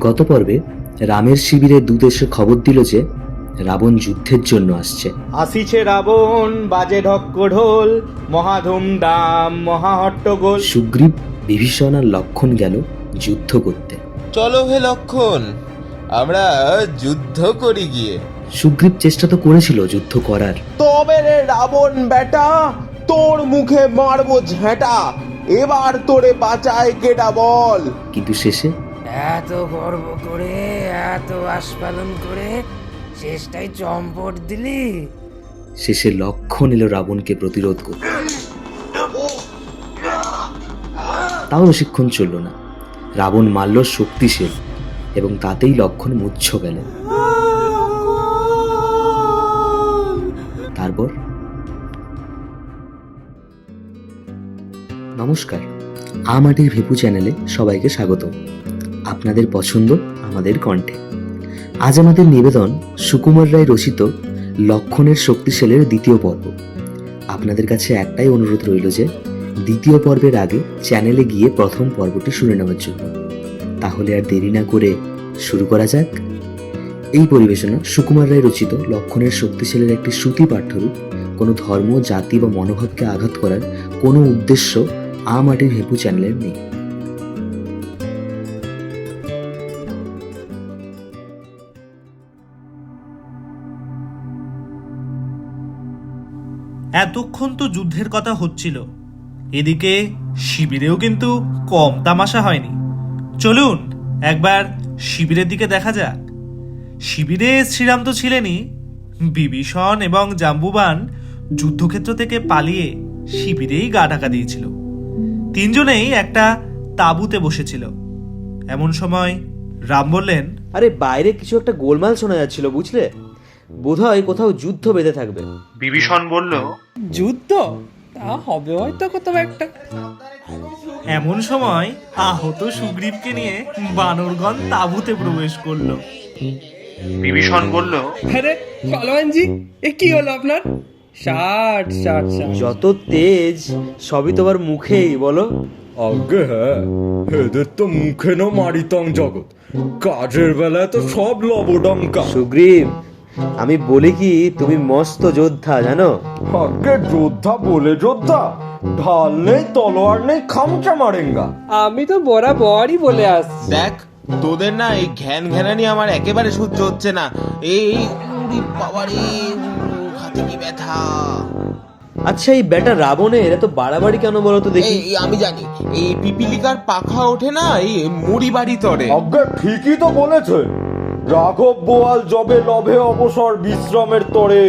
গত পর্বে রামের শিবিরে দূত এসে খবর দিল যে রাবণ যুদ্ধের জন্য আসছে। আসিছে রাবণ, বাজে ঢক্ক ঢোল, মহাধুমধাম মহাহট্টগোল। সুগ্রীব, বিভীষণ আর লক্ষণ গেল যুদ্ধ করতে। চলো হে লক্ষণ, আমরা যুদ্ধ করি গিয়ে। সুগ্রীব চেষ্টা তো করেছিল যুদ্ধ করার, তবে রে রাবণ বেটা, তোর মুখে মারবো ঝেঁটা, এবার তোরে বাঁচায় কেডা বল। কিন্তু শেষে এত গর্ব করে, এত আস্ফালন করে শেষটাই চম্পট দিলি। শেষে লক্ষণ এলো রাবণকে প্রতিরোধ করতে। তাও বেশিক্ষণ চলল না, রাবণ মারল শক্তিশীল এবং তাতেই লক্ষণ মূর্ছ গেলেন। তারপর নমস্কার, আমাদের ভেপু চ্যানেলে সবাইকে স্বাগত। আপনাদের পছন্দ আমাদের কণ্ঠে। আজ আমাদের নিবেদন সুকুমার রায় রচিত লক্ষণের শক্তিশালের দ্বিতীয় পর্ব। আপনাদের কাছে একটাই অনুরোধ রইল যে দ্বিতীয় পর্বের আগে চ্যানেলে গিয়ে প্রথম পর্বটি শুনে নেওয়ার জন্য। তাহলে আর দেরি না করে শুরু করা যাক। এই পরিবেশনা সুকুমার রায় রচিত লক্ষণের শক্তিশালের একটি শ্রুতি পাঠ্যরূপ। কোনো ধর্ম, জাতি বা মনোভাবকে আঘাত করার কোনো উদ্দেশ্য আমাদের ভেপু চ্যানেলের নেই। এতক্ষণ তো যুদ্ধের কথা হচ্ছিল, এদিকে শিবিরেও কিন্তু কম তামাশা হয়নি। চলুন একবার শিবিরের দিকে দেখা যাক। শিবিরে শ্রীরাম তো ছিলেনই, বিভীষণ এবং জাম্বুবান যুদ্ধক্ষেত্র থেকে পালিয়ে শিবিরেই গা ঢাকা দিয়েছিল। তিনজনেই একটা তাঁবুতে বসেছিল। এমন সময় রাম বললেন, আরে বাইরে কিছু একটা গোলমাল শোনা যাচ্ছিল, বুঝলে? বোধহয় কোথাও যুদ্ধ বেঁধে থাকবে। বিভীষণ বলল, যুদ্ধ তা হবে হয়তো কোথাও একটা। এমন সময় আহত সুগ্রীবকে নিয়ে বানরগণ তাঁবুতে প্রবেশ করলো। বিভীষণ বলল, আরে পালোয়ানজি, এ কি হলো আপনার? ষাট ষাট ষাট। যত তেজ সবই তোমার মুখেই, বলো। আগে হ্যাঁ, এদের তো মুখে না মারিতং জগৎ, কাজের বেলায় তো সব লবডঙ্কা। সুগ্রীব, আমি বলি কি, তুমি মস্ত যোদ্ধা, জানো? আগে যোদ্ধা বলে যোদ্ধা, ঢাল নেই, তলোয়ার নেই, খামচা মারেঙ্গা। আমি তো বরাবরই বলে আসছি। দেখ, তোদের না এই ঘ্যান ঘ্যানানি আমার একেবারে সহ্য হচ্ছে না। এই উরি বাবারে, হাতে কি ব্যথা। আচ্ছা, এই বেটা রাবণের এত বাড়াবাড়ি কেন বলো তো দেখি? এই আমি জানি, এই পিপিলিকার পাখা ওঠে না এই মুড়ি বাড়ি তরে। আগে ঠিকই তো বলেছে, রাঘব বোয়াল যবে লভে অবসর বিশ্রামের তরে,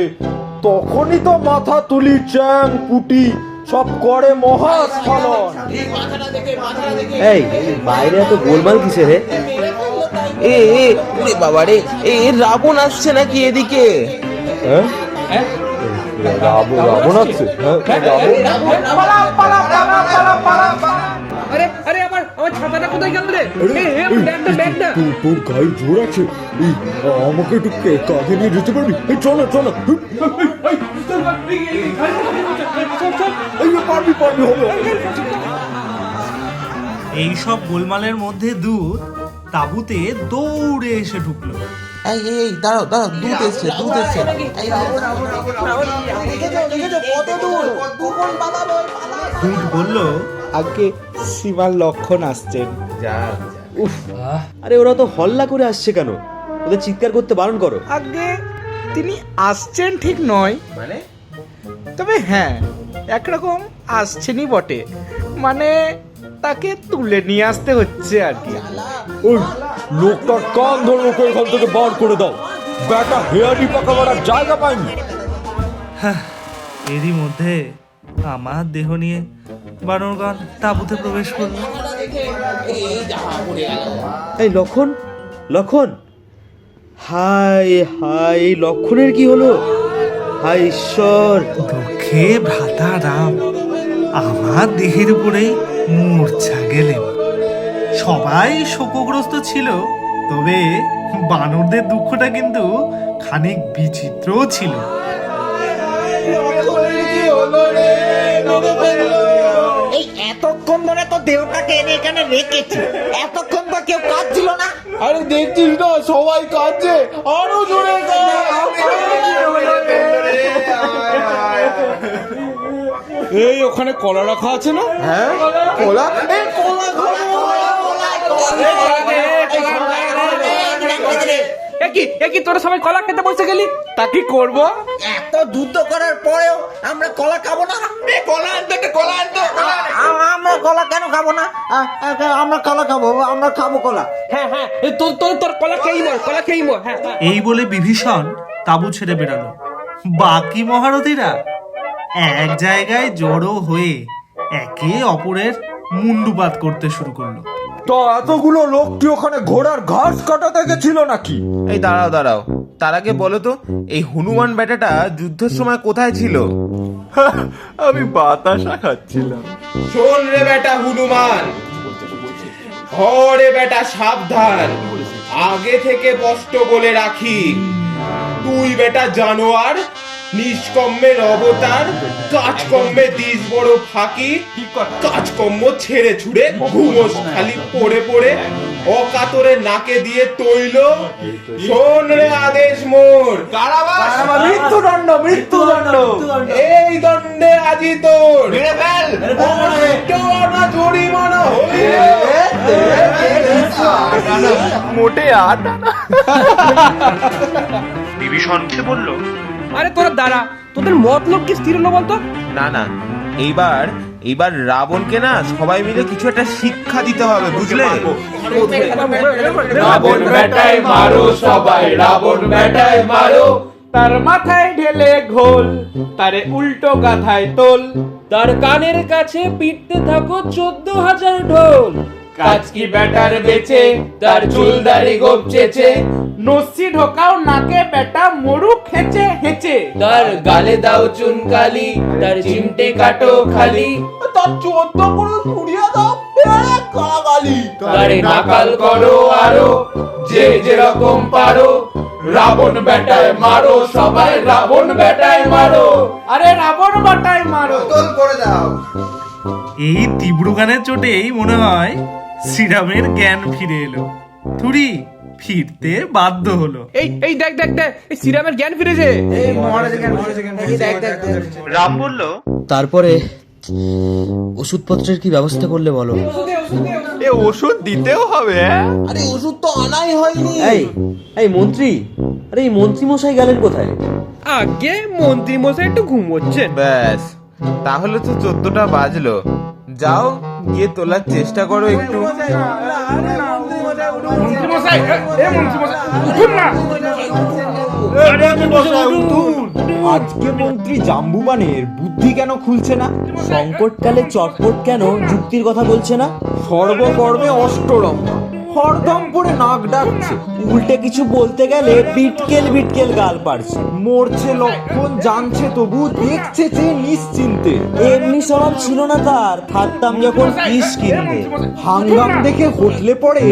তখনই তো মাথা তুলি চ্যাং পুটি সব করে মহাস্ফলন। এই বাইরে এত গোলমাল কিসে রে? উরে বাবারে, রাবণ আসছে নাকি এদিকে? রাবণ আছে? আরে আরে, আমার আমার ছাতাটা কোথায় গেল রে? ব্যাগটা ব্যাগটা। তোর গায়ে জোর আছে, এই আমাকে একটু কাঁধে নিয়ে যেতে পারবি? এই চলো চলো, পারবি পারবি, হবে। এই সব গোলমালের মধ্যে দূত তাঁবুতে দৌড়ে এসে ঢুকলো। এই দাঁড়াও দাঁড়াও, দুধ এসছে দুধ এসছে। দূত বলল, আগে সীমার লক্ষণ আসছেন। উফ, আরে ওরা তো হল্লা করে আসছে কেন? ওদের চিৎকার করতে বারণ করো। আগে তিনি আসছেন ঠিক নয়, মানে তবে হ্যাঁ একরকম আসছেনই বটে, মানে তাকে তুলে নিয়ে আসতে হচ্ছে আর কি। ওই লোকটার কান ধরে ওকে এখান থেকে বার করে দাও, ব্যাটা হেয়ারি পাকা মারার জায়গা পায়নি। এরই মধ্যে আমার দেহ নিয়ে বানরগণ তাঁবুতে প্রবেশ করলো। এই লক্ষণ, লক্ষণ, হাই হাই, লক্ষণের কি হলো? হাই ঈশ্বর! দুঃখে ভ্রাতা রাম আমার দেহের উপরেই মূর্ছা গেলেন। সবাই শোকগ্রস্ত ছিল, তবে বানরদের দুঃখটা কিন্তু খানিক বিচিত্রও ছিল। এই এতক্ষণ ধরে তো দেহটাকে এনে এখানে রেখেছি, এতক্ষণ তো কেউ কাজ ছিল না। আরে দেখছিস না সবাই কাঁদছে, আরো জোরে এই ওখানে কলা রাখা আছে না? হ্যাঁ কলা, এই কলা একই তোরা সবাই কলা খেতে বসে গেলি, তা কি করবো? এত যুদ্ধ করার পরেও আমরা কলা খাবো না? কলা আনতে, কলা আনতে। আমরা কলা কেন খাবো না? আমরা কলা খাবো, আমরা খাবো কলা। হ্যাঁ হ্যাঁ, তোর তোর তোর কলা খেয়েই মর, কলা খেয়েই মর। হ্যাঁ হ্যাঁ। এই বলে বিভীষণ তাঁবু ছেড়ে বেরালো। বাকি মহারথীরা এক জায়গায় জড়ো হয়ে একে অপরের মুন্ডুপাত করতে শুরু করলো। তো এতগুলো লোক কি ওখানে ঘোড়ার ঘাস কাটাতে গেছিল নাকি? এই দাঁড়াও দাঁড়াও, তার আগে বলো তো এই হনুমান বেটাটা যুদ্ধের সময় কোথায় ছিল? আমি বাতাসা খাচ্ছিলাম। শোন রে বেটা হনুমান, ঘরে বেটা সাবধান, আগে থেকে স্পষ্ট বলে রাখি, তুই বেটা জানোয়ার, নিষ্কম্মের অবতার, কাজকর্মে দিস বড় ফাঁকি, কাজকর্ম ছেড়ে ছুড়ে ঘুমোস খালি পড়ে পড়ে, অকাতরে নাকে দিয়ে তৈল। শোন রে আদেশ মোর, কারাবাস, মৃত্যুদণ্ড, মৃত্যুদণ্ড। এই দণ্ডে আজি তোর না জরিমানা হবে। মোটে আটা না। বিভীষণকে বলল, আরে তোরা দাঁড়া, তোদের মতলব কি স্থির হলো বলতো? না না, এইবার রাবণকে না সবাই মিলে কিছু একটা শিক্ষা দিতে হবে, বুঝলে? রাবণ বেটায় মারো সবাই, রাবণ বেটায় মারো, তার মাথায় ঢেলে ঘোল, তারে উল্টো গাথায় তোল, তার কানের কাছে পিটতে থাকো 14,000 ঢোল। কাচকি ব্যাটার বেচে তার চুল দাড়ি গোপচেছে, নস্যি ঢোকাও নাকে বেটা মরু খেচে হেচে, তার গালে দাও চুনকালি, তার চিমটে কাটো খালি, তার 14 করে পুড়িয়ে দাও কাগালি। তারে নাকাল করো আরো, যে যেরকম পারো, রাবণ বেটায় মারো সবাই, রাবণ বেটায় মারো, আরে রাবণ বেটায় মারো। এই তীব্র গানের চোটেই মনে হয় শ্রীরামের জ্ঞান ফিরে এলো। থুরি ফিরতে বাধ্য হলো। এই এই দেখ দেখ দেখ, এই শ্রীরামের জ্ঞান ফিরেছে। রাম বলল, তারপরে ওষুধপত্রের কি ব্যবস্থা করলে বলো? এ ওষুধ দিতেও হবে? আরে ওষুধ তো আনাই হয়নি। এই মন্ত্রী, আরে এই মন্ত্রী মশাই গেলেন কোথায়? আগে মন্ত্রী মশাই একটু ঘুমোচ্ছেন। ব্যাস, তাহলে তো 14টা বাজলো। যাও গিয়ে তোলার চেষ্টা করো একটু। মন্ত্রী মশাই, এ মন্ত্রী মশাই, উঠুন না। আজকে মন্ত্রী জাম্বুবানের বুদ্ধি কেন খুলছে না? সংকটকালে চটপট কেন যুক্তির কথা বলছে না? সর্বকর্মে অষ্টরম, হরদম করে নাক ডাকছে, উল্টে কিছু বলতে গেলে বিটকেল বিটকেল গাল পারছে। মরছে লক্ষণ জানছে তবু দেখছে যে নিশ্চিন্তে। এমনি স্বভাব ছিল না তার, থাকতাম যখন কিস কিনতে। হাঙ্গাম দেখে হটলে পড়ে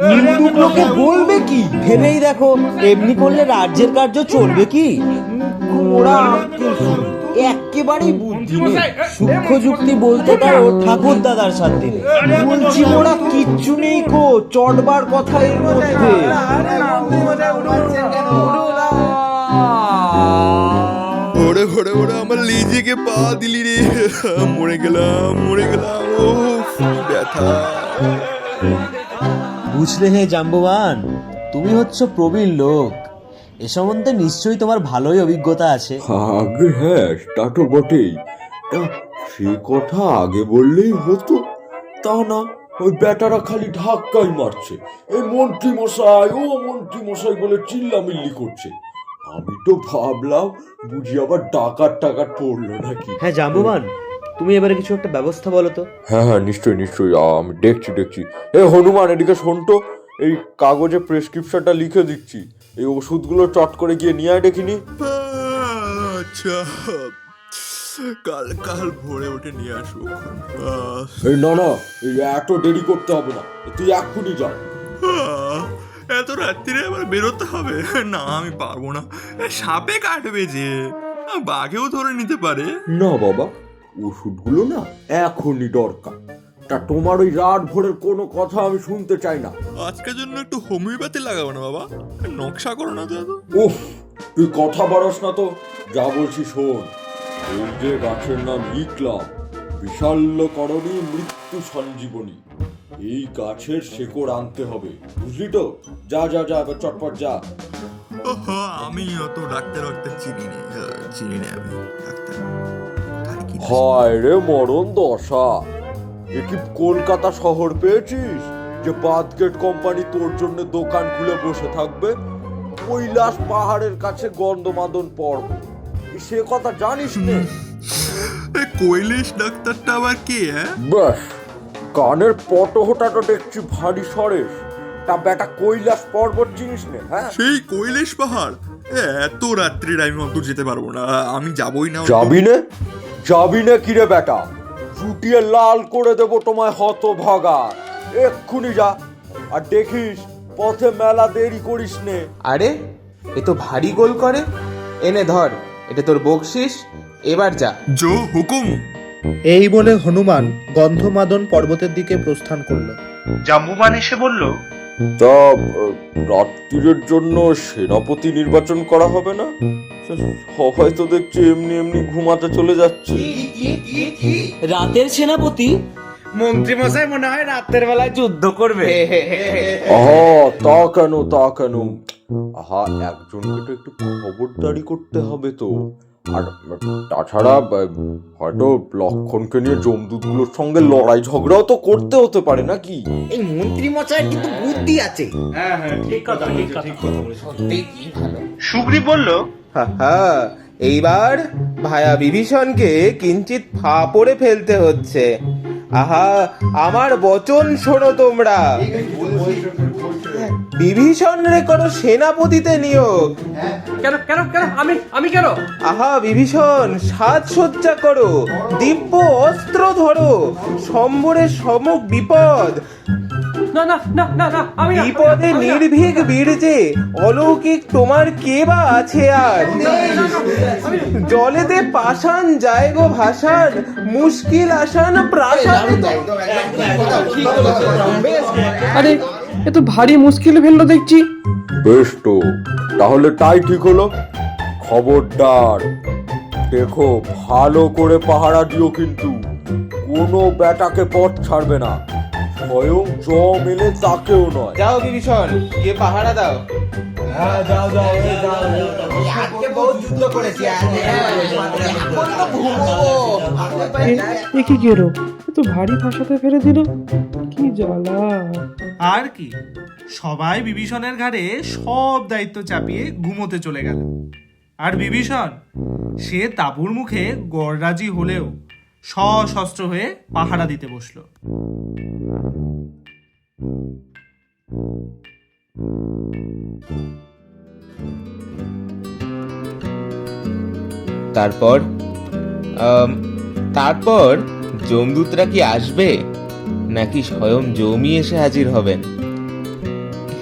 নিন্দুক লোকে বলবে কি? ভেবেই দেখো, এমনি করলে রাজ্যের কার্য চলবে কি? ওরা একেবারেই বুদ্ধি নেই। সূক্ষ্ম যুক্তি বলতে পারো ঠাকুর দাদার সাথে। বলছি ওরা কিচ্ছু নেই কো, চটবার কথা এর মধ্যে। ওরে ওরে ওরে, আমার লিজেকে পা দিলি রে, মরে গেলাম ও ব্যথা। বুঝলে হে জাম্বুবান, তুমি হচ্ছ প্রবীণ লোক, এ সম্বন্ধে নিশ্চয়ই তোমার ভালোই অভিজ্ঞতা আছে। আগে হ্যাঁ, তা তো বটেই। সে কথা আগে বললেই হতো, তা না ওই বেটারা খালি ধাক্কাই মারছে। এই মন্ত্রী মশাই, ও মন্ত্রী মশাই বলে চিল্লামিল্লি করছে। আমি তো ভাবলাম বুঝি আবার ডাকাত টাকাত পড়লো নাকি। হ্যাঁ জাম্বুবান, তুমি এবারে কিছু একটা ব্যবস্থা বলো তো। হ্যাঁ হ্যাঁ, নিশ্চয়ই নিশ্চয়ই, আমি দেখছি। এ হনুমান, এদিকে শোন তো, এই কাগজে প্রেসক্রিপশনটা লিখে দিচ্ছি, এই ওষুধগুলো চট করে গিয়ে নিয়ে আয় দেখিনি। আচ্ছা, কাল কাল ভোরে উঠে নিয়ে আসবো। এই না, এই এত দেরি করতে হবে না, তুই এক্ষুনি যা। এত রাত্রিরে আবার বেরোতে হবে? না, আমি পারবো না, সাপে কাটবে যে, বাঘেও ধরে নিতে পারে। না বাবা, ওষুধগুলো না এখনই দরকার, তা তোমার ওই রাত ভোরের কোনো কথা আমি শুনতে চাই না। আজকের জন্য একটু হোমিওপ্যাথি লাগাবো না বাবা, নকশা করো না তো এত। উফ, তুই কথা বাড়াস না তো, যা বলছি শোন। এই যে গাছের নাম ইকলাম, বিশাল্যকরণী মৃত্যু সঞ্জীবনী, এই গাছের শেকড় আনতে হবে, বুঝলি তো? যা যা যা, এবার চটপট যা। ওহো, আমি অত ডাক্তার চিনি না আমি ডাক্তার। আর কি হায় রে মরণ দশা, এ কি কলকাতা শহর পেয়েছিস যে বাদগেট কোম্পানি তোর জন্য দোকান খুলে বসে থাকবে? কৈলাস পাহাড়ের কাছে গন্ধমাদন পর্ব, সে কথা জানিস না? এ কৈলাস ডাক্তারটা আবার কে? ব্যাস, কানের পটহোটাটা দেখছি ভারী সরেস। তা বেটা কৈলাস পর্বত চিনিস না? হ্যাঁ, সেই কৈলাস পাহাড়? এত রাত্রির আমি অত যেতে পারবো না, আমি যাবই না। যাবি না? যাবি না কিরে বেটা? চুটিয়ে লাল করে দেবো তোমায় হতভাগা। এক্ষুনি যা, আর দেখিস পথে মেলা দেরি করিস নে। আরে এ তো ভারী গোল করে। এনে ধর, এটা তোর বকশিস, এবার যা। জো হুকুম। এই বলে হনুমান গন্ধমাদন পর্বতের দিকে প্রস্থান করলো। জাম্বুবান এসে বলল, তা রাত্রির জন্য সেনাপতি নির্বাচন করা হবে না? সবাই তো দেখছি এমনি এমনি ঘুমাতে চলে যাচ্ছে। রাতের সেনাপতি? মন্ত্রী মশাই মনে হয় রাতের বেলায় যুদ্ধ করবে। আহা, তা কেন তা কেন? আহা, একজনকে তো একটু খবরদারি করতে হবে তো। আর তাছাড়া হয়তো লক্ষণকে নিয়ে জমদূতগুলোর সঙ্গে লড়াই ঝগড়াও তো করতে হতে পারে নাকি? এই মন্ত্রী মশাইয়ের কিন্তু বুদ্ধি আছে। সুগ্রীব বলল, এইবার ভায়া বিভীষণকে কিঞ্চিত ফাপড়ে ফেলতে হচ্ছে। আহা, আমার বচন শোনো তোমরা। বিভীষণ রে করো সেনাপতিতে নিয়োগ। কেন কেন কেন আমি কেন? আহা বিভীষণ, সাজসজ্জা করো, দিব্য অস্ত্র ধরো, সম্বরের সমক বিপদ। না না না না না, আমি না, বিপদে নির্ভীক বীর্যে অলৌকিক তোমার কে বা আছে আর? জলেতে পাষাণ যায় গো ভাসান, মুশকিল আসান প্রাসাদ। আরে এ তো ভারী মুশকিল ফেললো দেখছি। বেশ তো, তাহলে তাই ঠিক হলো। খবরদার, দেখো ভালো করে পাহারা দিও, কিন্তু কোনো বেটাকে পথ ছাড়বে না, স্বয়ং জম এলে তাকেও নয়। যাও বিভীষণ, গিয়ে পাহারা দাও। আজকে বহু যুদ্ধ করেছি, এখন তো ঘুমোবো। এ কি গেরো, এ তো ভারী ভাষাতে ফেলে দিল, কি জ্বালা। আর কি, সবাই বিভীষণের ঘাড়ে সব দায়িত্ব চাপিয়ে ঘুমোতে চলে গেল। আর বিভীষণ সে তাঁবুর মুখে গড়রাজি হলেও সশস্ত্র হয়ে পাহারা দিতে বসলো। তারপর তারপর যমদূতরা কি আসবে, নাকি স্বয়ং জমি এসে হাজির হবেন?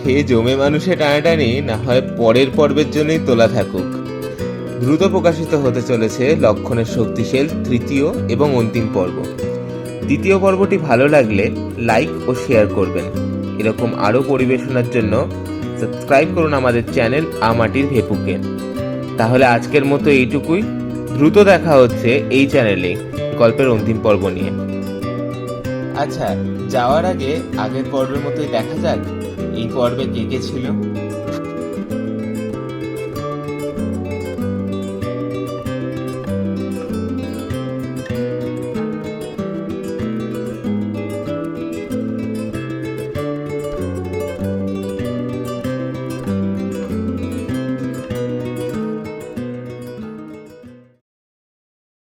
হে জমে মানুষে টানাটানি না হয় পরের পর্বের জন্যই তোলা থাকুক। দ্রুত প্রকাশিত হতে চলেছে লক্ষণের শক্তিশাল তৃতীয় এবং অন্তিম পর্ব। দ্বিতীয় পর্বটি ভালো লাগলে লাইক ও শেয়ার করবেন। এরকম আরও পরিবেশনার জন্য সাবস্ক্রাইব করুন আমাদের চ্যানেল আমাটির ভেপুকে। তাহলে আজকের মতো এইটুকুই। দ্রুত দেখা হচ্ছে এই চ্যানেলে গল্পের অন্তিম পর্ব নিয়ে। আচ্ছা, যাওয়ার আগে আগের পর্বের মতোই দেখা যাক এই পর্বে কে কে ছিল।